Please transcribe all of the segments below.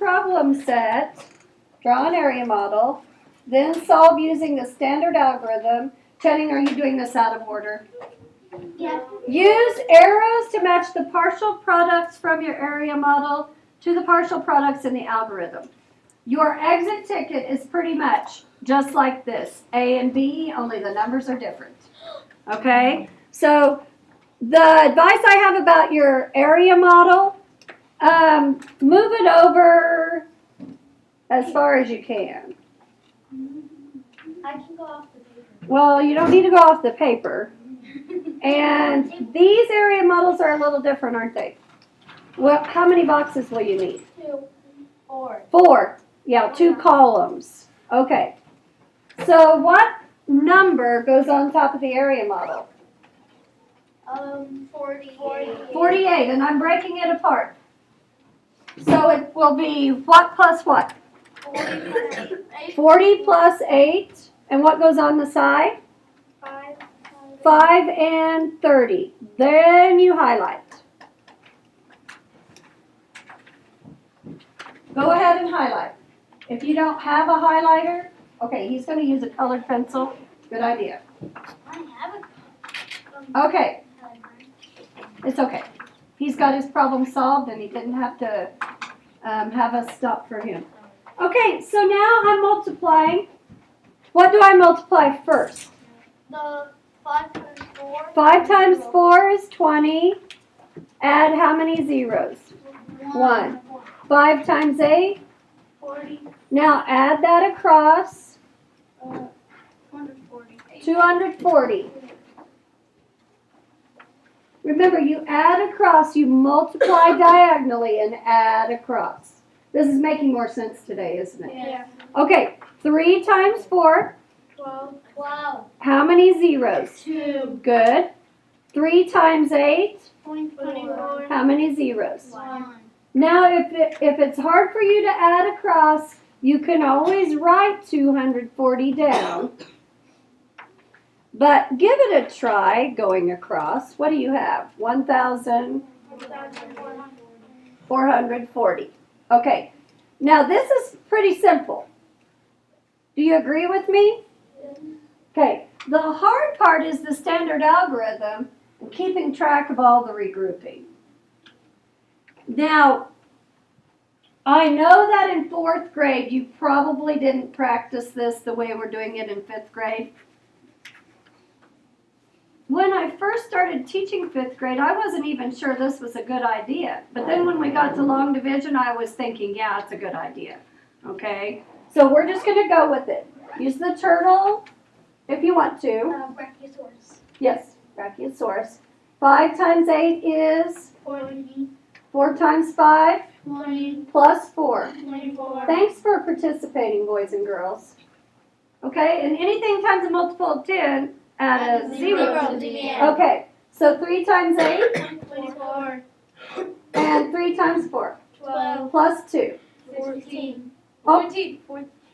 problem set, draw an area model, then solve using the standard algorithm. Channing, are you doing this out of order? Yeah. Use arrows to match the partial products from your area model to the partial products in the algorithm. Your exit ticket is pretty much just like this, A and B, only the numbers are different. Okay? So the advice I have about your area model, move it over as far as you can. I can go off the paper. Well, you don't need to go off the paper. And these area models are a little different, aren't they? Well, how many boxes will you need? 2, 4. 4. Yeah, 2 columns. Okay. So what number goes on top of the area model? 48. 48, and I'm breaking it apart. So it will be what plus what? 40 plus 8. And what goes on the side? 5 and 30. Then you highlight. Go ahead and highlight. If you don't have a highlighter, okay, he's going to use a colored pencil. Good idea. I have a Okay, it's okay. He's got his problem solved and he didn't have to have us stop for him. Okay, so now I'm multiplying. What do I multiply first? The 5 times 4. 5 times 4 is 20. Add how many zeros? 1. 5 times 8? 40. Now add that across. 240. 240. Remember, you add across, you multiply diagonally and add across. This is making more sense today, isn't it? Yeah. Okay, 3 times 4. 12. How many zeros? 2. Good. 3 times 8. 24. How many zeros? 1. Now, if it's hard for you to add across, you can always write 240 down. But give it a try going across. What do you have? 1,440. Okay. Now, this is pretty simple. Do you agree with me? Okay. The hard part is the standard algorithm and keeping track of all the regrouping. Now, I know that in 4th grade you probably didn't practice this the way we're doing it in 5th grade. When I first started teaching 5th grade, I wasn't even sure this was a good idea. But then when we got to long division, I was thinking, yeah, it's a good idea. Okay? So we're just going to go with it. Use the turtle if you want to. Brachiosaurus. Yes, Brachiosaurus. 5 times 8 is? 40. 4 times 5? 20. Plus 4. 24. Thanks for participating, boys and girls. Okay, and anything times a multiple of 10, add a 0 to the end. Okay, so 3 times 8 24. and 3 times 4 12. plus 2. 14. Oh,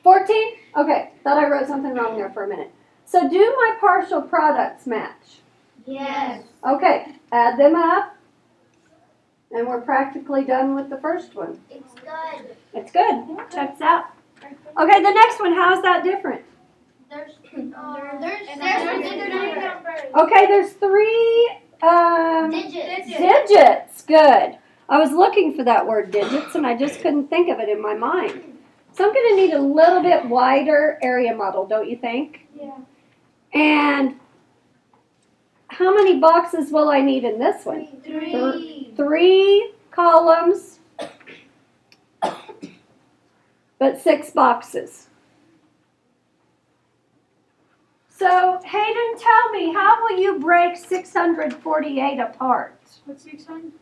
14? Okay, thought I wrote something wrong there for a minute. So do my partial products match? Yes. Okay, add them up. And we're practically done with the first one. It's good. It's good. Checks out. Okay, the next one, how's that different? There's bigger numbers. Okay, there's 3 digits. Good. I was looking for that word digits and I just couldn't think of it in my mind. So I'm going to need a little bit wider area model, don't you think? Yeah. And how many boxes will I need in this one? 3. 3 columns, but 6 boxes. So, Hayden, tell me, how will you break 648 apart? Put 600 in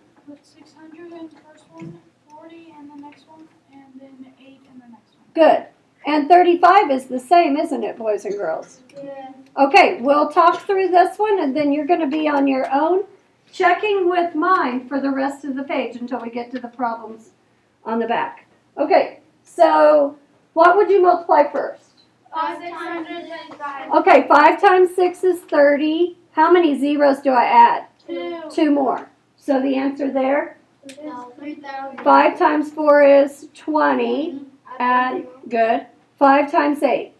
the first one, 40 in the next one, and then 8 in the next one. Good. And 35 is the same, isn't it, boys and girls? Yeah. Okay, we'll talk through this one, and then you're going to be on your own, checking with mine for the rest of the page until we get to the problems on the back. Okay, so what would you multiply first? 605. Okay, 5 times 6 is 30. How many zeros do I add? 2. 2 more. So the answer there No, 3,000. 5 times 4 is 20. Add, good. 5 times 8.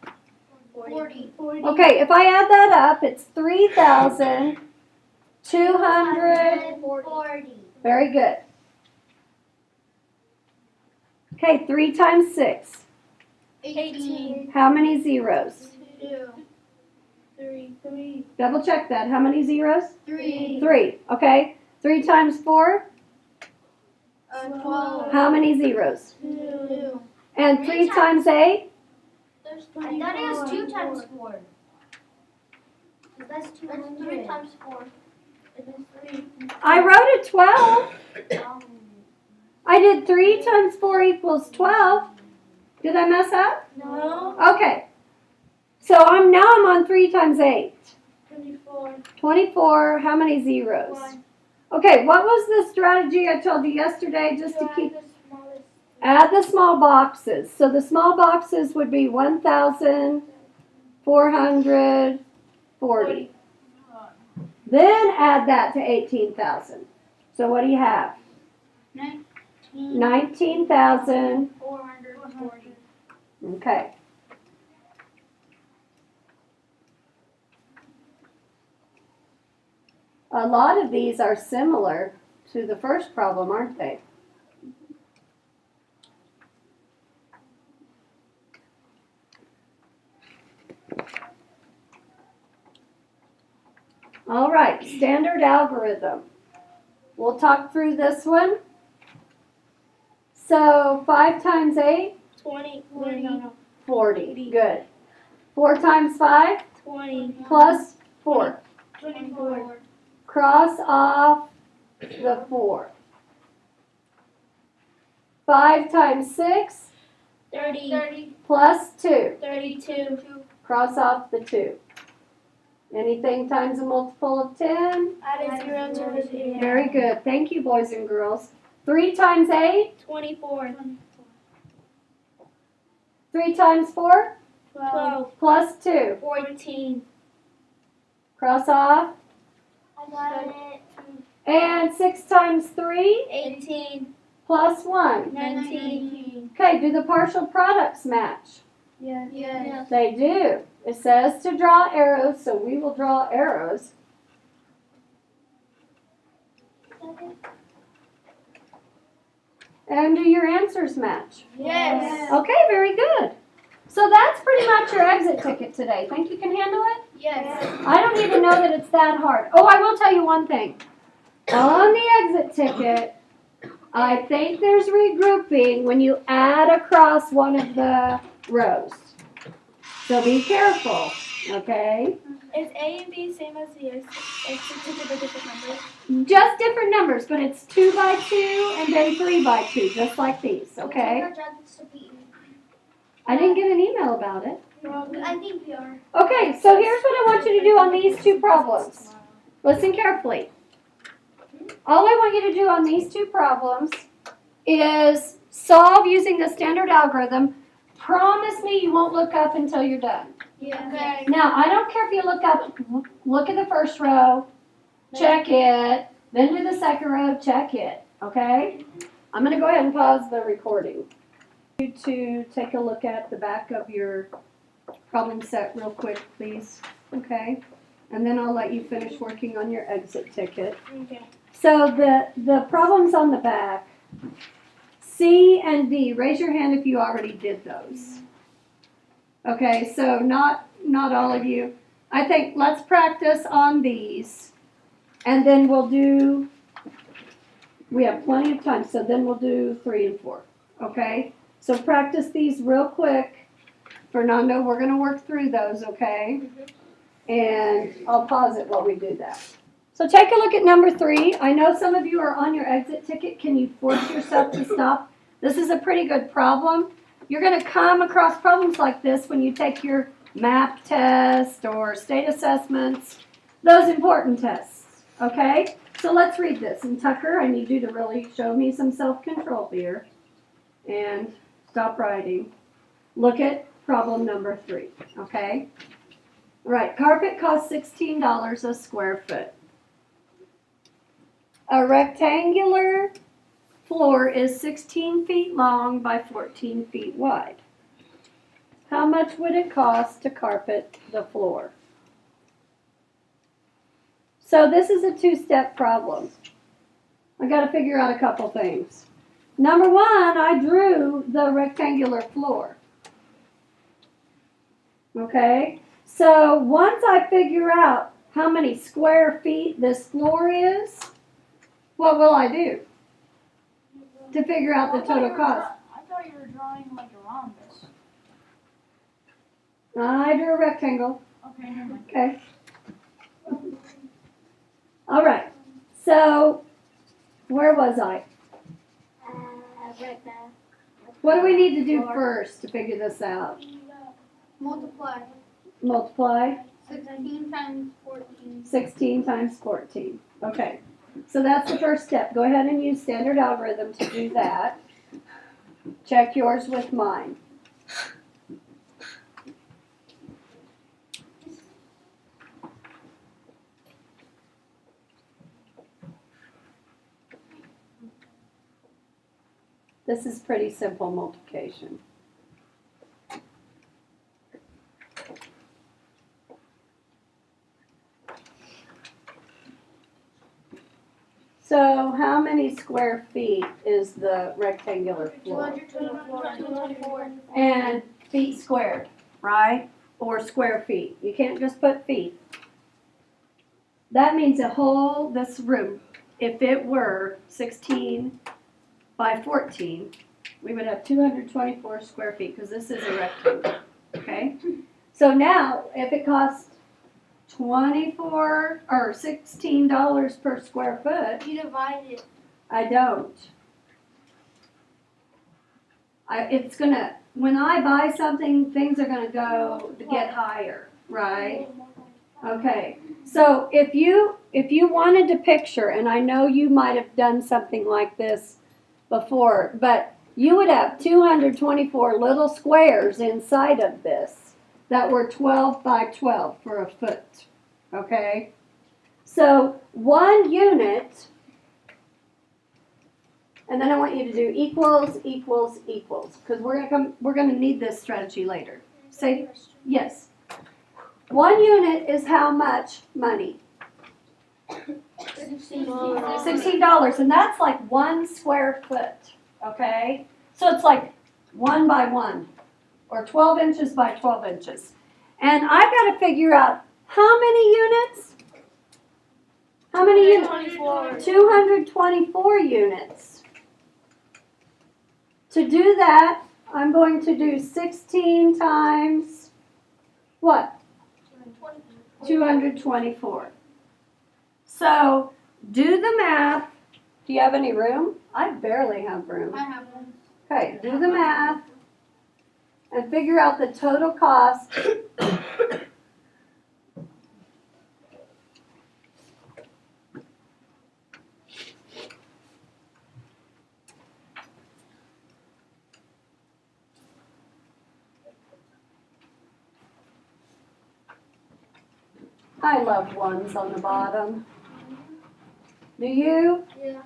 40. Okay, if I add that up, it's 3,200. 40. Very good. Okay, 3 times 6. 18. How many zeros? 2. 3. Double check that. How many zeros? 3. 3. Okay. 3 times 4. 12. How many zeros? 2. And 3 times 8? I thought it was 2 times 4. That's 3 times 4. It is 3. I wrote it 12. I did 3 times 4 equals 12. Did I mess up? No. Okay. So I'm on 3 times 8. 24. 24. How many zeros? 1. Okay, what was the strategy I told you yesterday just to keep? the smallest. Add the small boxes. So the small boxes would be 1,440. Then add that to 18,000. So what do you have? 19,000. 440. Okay. A lot of these are similar to the first problem, aren't they? All right, standard algorithm. We'll talk through this one. So 5 times 8? 20. 40. Good. 4 times 5? 20. Plus 4. 24. Cross off the 4. 5 times 6? 30. Plus 2. 32. Cross off the 2. Anything times a multiple of 10? Add a 0 to it. Very good. Thank you, boys and girls. 3 times 8? 24. 3 times 4? 12. Plus 2. 14. Cross off. I got it. And 6 times 3? 18. Plus 1. 19. Okay, do the partial products match? Yes. They do. It says to draw arrows, so we will draw arrows. And do your answers match? Yes. Okay, very good. So that's pretty much your exit ticket today. Think you can handle it? Yes. I don't even know that it's that hard. Oh, I will tell you one thing. On the exit ticket, I think there's regrouping when you add across one of the rows. So be careful, okay? Is A and B same as the exit ticket but different numbers? Just different numbers, but it's 2 by 2 and then 3 by 2, just like these, okay? I didn't get an email about it. I think we are. Okay, so here's what I want you to do on these 2 problems. Listen carefully. All I want you to do on these 2 problems is solve using the standard algorithm. Promise me you won't look up until you're done. Yeah. Okay. Now, I don't care if you look up, look at the first row, check it, then do the second row, check it, okay? I'm going to go ahead and pause the recording. You to take a look at the back of your problem set real quick, please, okay? And then I'll let you finish working on your exit ticket. Okay. So the problems on the back, C and D, raise your hand if you already did those. Okay, so not all of you. I think let's practice on these, and then we have plenty of time, so then we'll do 3 and 4, okay? So practice these real quick. Fernando, we're going to work through those, okay? And I'll pause it while we do that. So take a look at number 3. I know some of you are on your exit ticket. Can you force yourself to stop? This is a pretty good problem. You're going to come across problems like this when you take your MAP test or state assessments, those important tests, okay? So let's read this. And Tucker, I need you to really show me some self-control here. And stop writing. Look at problem number 3, okay? Right, carpet costs $16 a square foot. A rectangular floor is 16 feet long by 14 feet wide. How much would it cost to carpet the floor? So this is a two-step problem. I got to figure out a couple things. Number one, I drew the rectangular floor. Okay, so once I figure out how many square feet this floor is, what will I do to figure out the total cost? I thought you were drawing like a rhombus. I drew a rectangle. Okay, never mind. Okay. All right. So, where was I? Right now. What do we need to do first to figure this out? Multiply. Multiply 16 times 14. 16 times 14. Okay. So that's the first step. Go ahead and use standard algorithm to do that. Check yours with mine. This is pretty simple multiplication. So how many square feet is the rectangular floor? 224. And feet squared, right? Or square feet. You can't just put feet. That means this room, if it were 16 by 14, we would have 224 square feet because this is a rectangle, okay? So now, if it costs $24 or $16 per square foot, You divide it. I don't. It's gonna, when I buy something, things are gonna get higher, right? Okay, so if you wanted to picture, and I know you might have done something like this before, but you would have 224 little squares inside of this that were 12 by 12 for a foot, okay? So 1 unit, and then I want you to do equals, equals, equals, because we're gonna need this strategy later. Say yes. 1 unit is how much money? $16, and that's like 1 square foot, okay? So it's like 1 by 1, or 12 inches by 12 inches. And I've got to figure out how many units? How many units? 224 units. To do that, I'm going to do 16 times what? 224. So, do the math. Do you have any room? I barely have room. I have one. Okay, do the math and figure out the total cost. I love ones on the bottom. Do you? Yeah.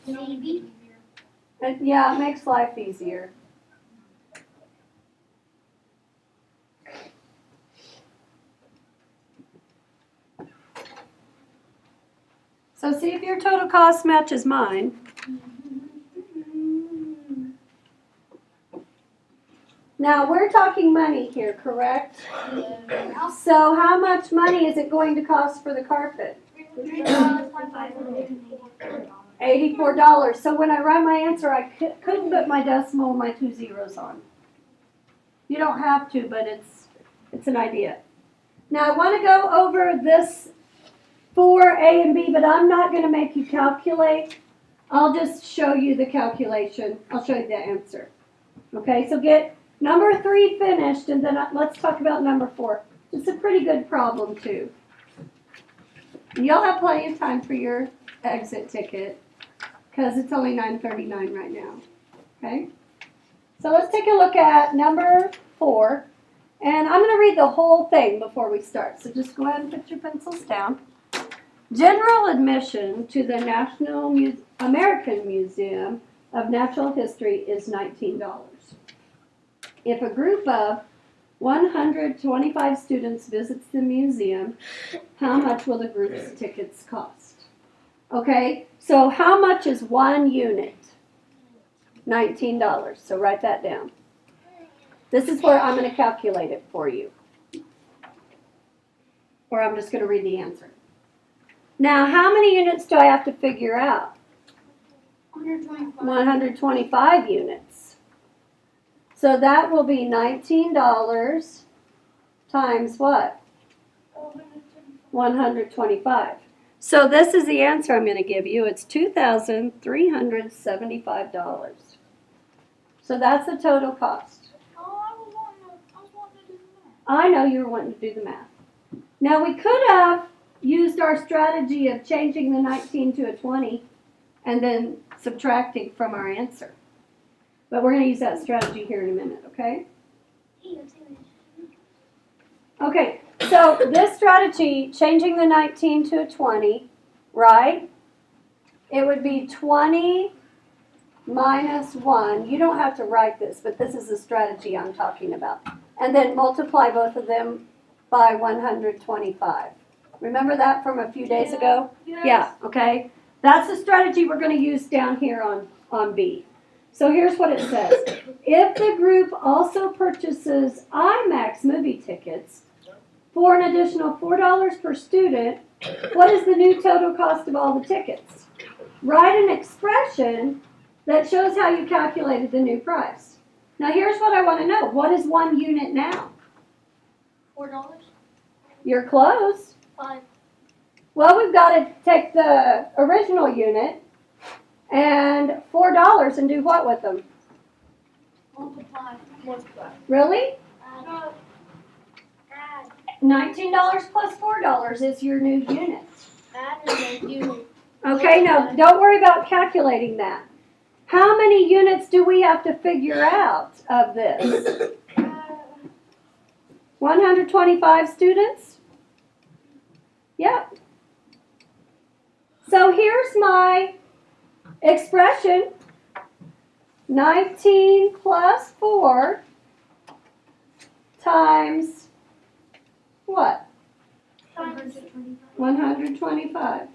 Maybe. Yeah, it makes life easier. So see if your total cost matches mine. Now, we're talking money here, correct? Yeah. So how much money is it going to cost for the carpet? $84. So when I write my answer, I couldn't put my decimal and my 2 zeros on. You don't have to, but it's an idea. Now I want to go over this for A and B, but I'm not going to make you calculate. I'll just show you the calculation. I'll show you the answer. Okay, so get number 3 finished, and then let's talk about number 4. It's a pretty good problem too. Y'all have plenty of time for your exit ticket because it's only 9:39 right now. Okay? So let's take a look at number 4. And I'm going to read the whole thing before we start. So just go ahead and put your pencils down. General admission to the National American Museum of Natural History is $19. If a group of 125 students visits the museum, how much will the group's tickets cost? Okay, so how much is one unit? $19. So write that down. This is where I'm going to calculate it for you. Or I'm just going to read the answer. Now, how many units do I have to figure out? 125. 125 units. So that will be $19 times what? 125. So this is the answer I'm going to give you. It's $2,375. So that's the total cost. Oh, I was wanting to do that. I know you were wanting to do the math. Now we could have used our strategy of changing the 19 to a 20 and then subtracting from our answer. But we're going to use that strategy here in a minute, okay? Okay, so this strategy, changing the 19 to a 20, right? It would be 20 minus 1. You don't have to write this, but this is the strategy I'm talking about. And then multiply both of them by 125. Remember that from a few days ago? Yes. Yeah, okay. That's the strategy we're going to use down here on B. So here's what it says. If the group also purchases IMAX movie tickets for an additional $4 per student, what is the new total cost of all the tickets? Write an expression that shows how you calculated the new price. Now here's what I want to know. What is one unit now? $4. You're close. 5. Well, we've got to take the original unit and $4 and do what with them? Multiply. Really? No. Add. $19 plus $4 is your new unit. Add and then unit. Okay, now don't worry about calculating that. How many units do we have to figure out of this? 125 students? Yep. So here's my expression. 19 plus 4 times what? 125.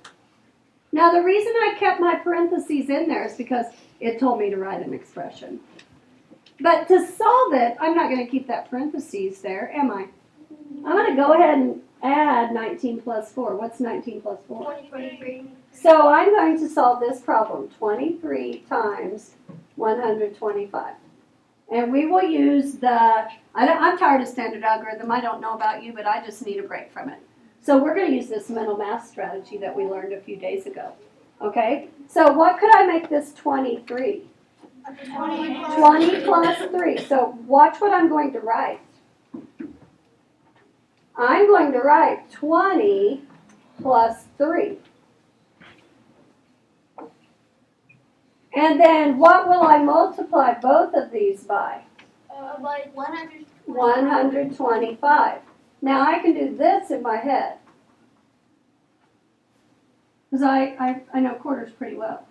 Now the reason I kept my parentheses in there is because it told me to write an expression. But to solve it, I'm not going to keep that parentheses there, am I? I'm going to go ahead and add 19 plus 4. What's 19 plus 4? 23. So I'm going to solve this problem, 23 times 125. And we will use the, I'm tired of standard algorithm. I don't know about you, but I just need a break from it. So we're going to use this mental math strategy that we learned a few days ago. Okay? So what could I make this 23? 20 plus 3. So watch what I'm going to write. I'm going to write 20 plus 3. And then what will I multiply both of these by? Like 100. 125. Now I can do this in my head. Because I know quarters pretty well.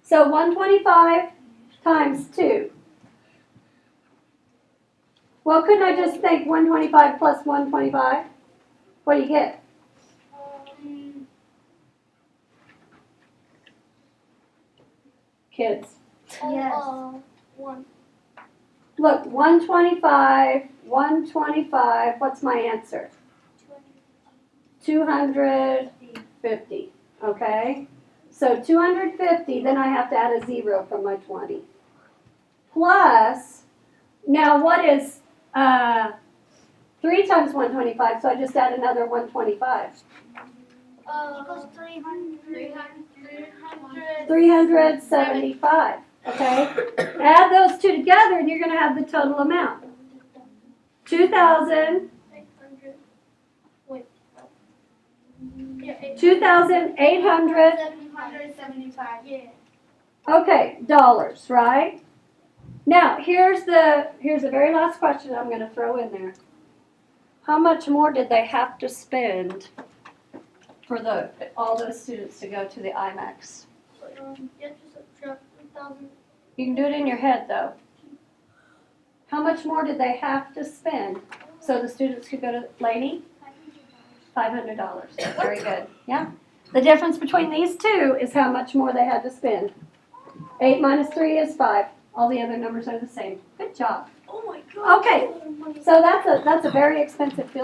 So 125 times 2. Well, couldn't I just think 125 plus 125? What do you get? Kids. Yes. 1. Look, 125, what's my answer? 250, okay? So 250, then I have to add a 0 from my 20. Plus, now what is 3 times 125? So I just add another 125. Equals 375, okay? Add those two together and you're going to have the total amount. 2,000. 2,800. 775. Yeah. Okay, dollars, right? Now, here's the very last question I'm going to throw in there. How much more did they have to spend for all those students to go to the IMAX? You have to subtract 1,000. You can do it in your head though. How much more did they have to spend so the students could go to Laney? $500. Very good. Yeah. The difference between these two is how much more they had to spend. 8 minus 3 is 5. All the other numbers are the same. Good job. Oh my god. Okay. So that's a very expensive field